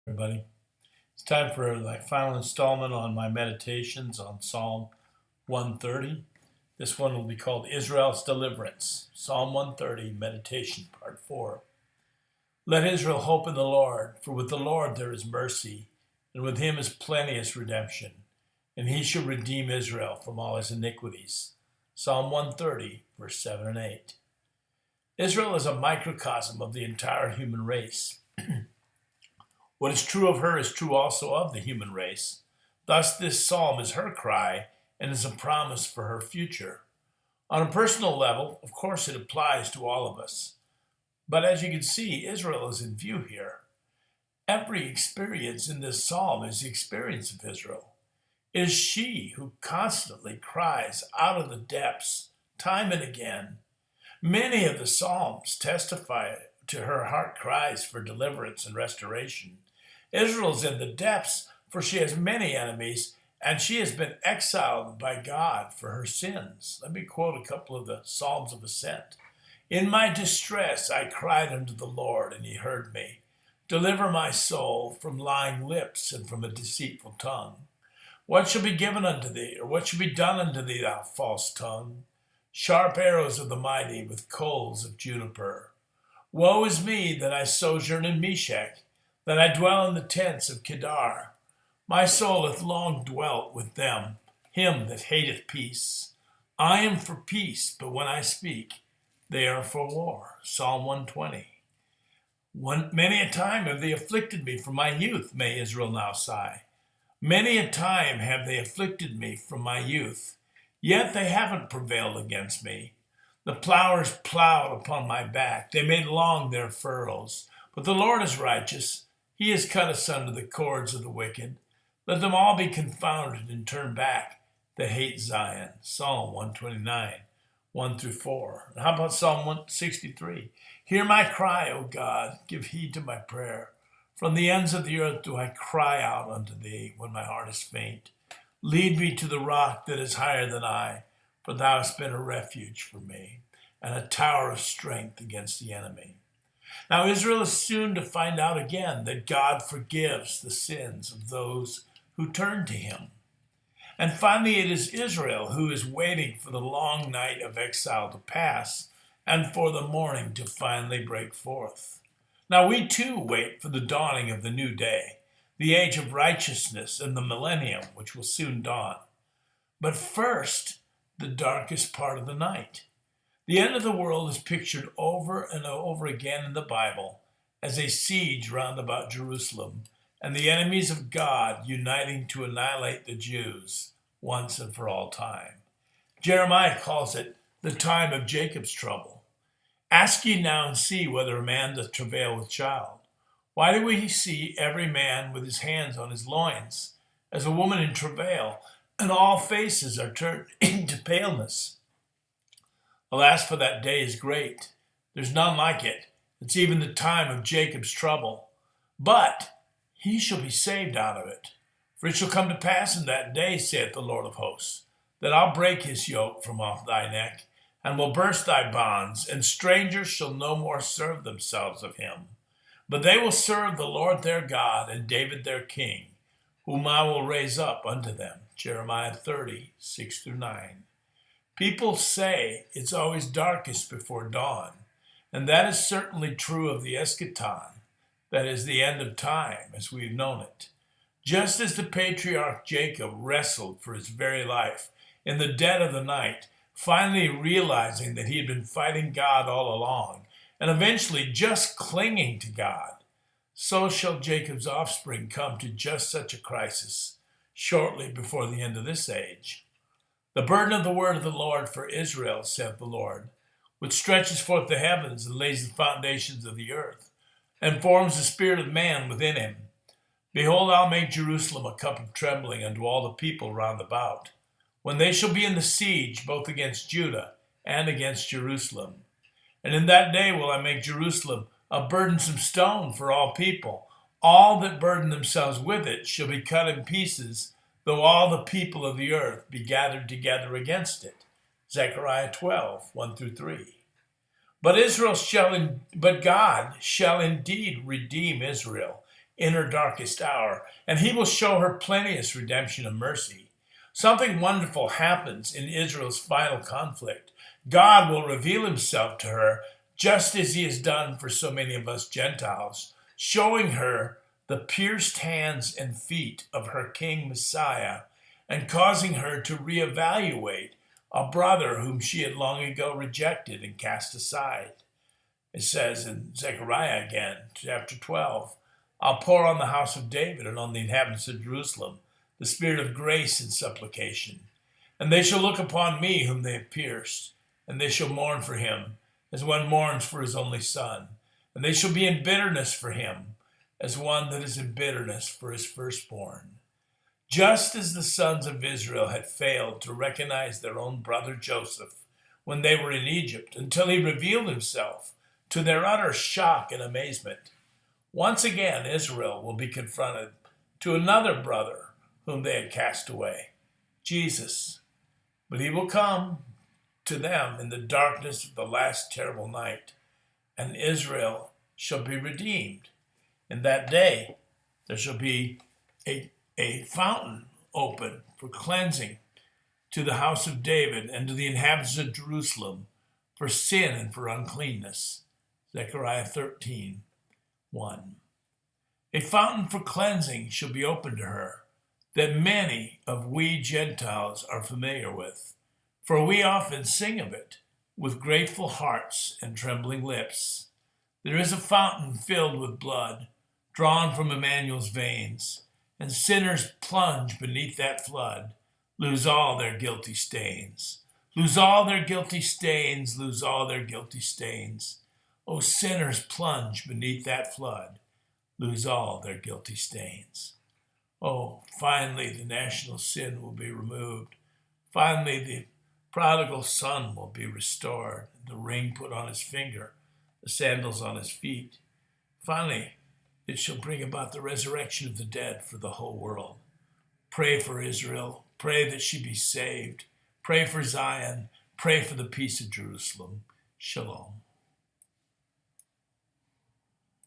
Everybody. It's time for the final installment on my meditations on Psalm 130. This one will be called Israel's Deliverance. Psalm 130, Meditation, Part 4. Let Israel hope in the Lord, for with the Lord there is mercy, and with him is plenteous redemption, and he shall redeem Israel from all his iniquities. Psalm 130, verse 7 and 8. Israel is a microcosm of the entire human race. What is true of her is true also of the human race. Thus, this psalm is her cry and is a promise for her future. On a personal level, of course, it applies to all of us. But as you can see, Israel is in view here. Every experience in this psalm is the experience of Israel. It is she who constantly cries out of the depths, time and again. Many of the psalms testify to her heart cries for deliverance and restoration. Israel's in the depths, for she has many enemies, and she has been exiled by God for her sins. Let me quote a couple of the Psalms of Ascent. In my distress I cried unto the Lord, and he heard me. Deliver my soul from lying lips and from a deceitful tongue. What shall be given unto thee, or what shall be done unto thee, thou false tongue? Sharp arrows of the mighty with coals of juniper. Woe is me that I sojourn in Meshach, that I dwell in the tents of Kedar. My soul hath long dwelt with them, him that hateth peace. I am for peace, but when I speak, they are for war. Psalm 120. Many a time have they afflicted me from my youth, may Israel now sigh. Many a time have they afflicted me from my youth, yet they haven't prevailed against me. The plowers plowed upon my back, they made long their furrows. But the Lord is righteous, he has cut asunder the cords of the wicked. Let them all be confounded and turn back that hate Zion. Psalm 129, 1 through 4. And how about Psalm 163? Hear my cry, O God, give heed to my prayer. From the ends of the earth do I cry out unto thee when my heart is faint. Lead me to the rock that is higher than I, for thou hast been a refuge for me, and a tower of strength against the enemy. Now Israel is soon to find out again that God forgives the sins of those who turn to him. And finally, it is Israel who is waiting for the long night of exile to pass and for the morning to finally break forth. Now we too wait for the dawning of the new day, the age of righteousness and the millennium, which will soon dawn. But first, the darkest part of the night. The end of the world is pictured over and over again in the Bible as a siege round about Jerusalem and the enemies of God uniting to annihilate the Jews once and for all time. Jeremiah calls it the time of Jacob's trouble. Ask ye now and see whether a man doth travail with child. Why do we see every man with his hands on his loins, as a woman in travail, and all faces are turned into paleness? Alas, for that day is great. There's none like it. It's even the time of Jacob's trouble. But he shall be saved out of it. For it shall come to pass in that day, saith the Lord of hosts, that I'll break his yoke from off thy neck, and will burst thy bonds, and strangers shall no more serve themselves of him. But they will serve the Lord their God, and David their king, whom I will raise up unto them. Jeremiah 30, 6 through 9. People say it's always darkest before dawn, and that is certainly true of the eschaton, that is the end of time as we've known it. Just as the patriarch Jacob wrestled for his very life in the dead of the night, finally realizing that he had been fighting God all along, and eventually just clinging to God, so shall Jacob's offspring come to just such a crisis shortly before the end of this age. The burden of the word of the Lord for Israel, saith the Lord, which stretches forth the heavens and lays the foundations of the earth, and forms the spirit of man within him. Behold, I'll make Jerusalem a cup of trembling unto all the people round about, when they shall be in the siege both against Judah and against Jerusalem. And in that day will I make Jerusalem a burdensome stone for all people. All that burden themselves with it shall be cut in pieces, though all the people of the earth be gathered together against it. Zechariah 12, 1 through 3. But God shall indeed redeem Israel in her darkest hour, and he will show her plenteous redemption and mercy. Something wonderful happens in Israel's final conflict. God will reveal himself to her just as he has done for so many of us Gentiles, showing her the pierced hands and feet of her King Messiah and causing her to reevaluate a brother whom she had long ago rejected and cast aside. It says in Zechariah again, chapter 12, I'll pour on the house of David and on the inhabitants of Jerusalem the spirit of grace and supplication. And they shall look upon me whom they have pierced, and they shall mourn for him as one mourns for his only son. And they shall be in bitterness for him as one that is in bitterness for his firstborn. Just as the sons of Israel had failed to recognize their own brother Joseph when they were in Egypt until he revealed himself to their utter shock and amazement, once again Israel will be confronted to another brother whom they had cast away, Jesus. But he will come to them in the darkness of the last terrible night, and Israel shall be redeemed. In that day there shall be a fountain open for cleansing to the house of David and to the inhabitants of Jerusalem for sin and for uncleanness. Zechariah 13:1. A fountain for cleansing shall be opened to her, that many of we Gentiles are familiar with, for we often sing of it with grateful hearts and trembling lips. There is a fountain filled with blood, drawn from Emmanuel's veins, and sinners plunge beneath that flood, lose all their guilty stains. Lose all their guilty stains, lose all their guilty stains. O sinners plunge beneath that flood, lose all their guilty stains. Oh, finally the national sin will be removed. Finally the prodigal son will be restored, the ring put on his finger, the sandals on his feet. Finally, it shall bring about the resurrection of the dead for the whole world. Pray for Israel. Pray that she be saved. Pray for Zion. Pray for the peace of Jerusalem. Shalom.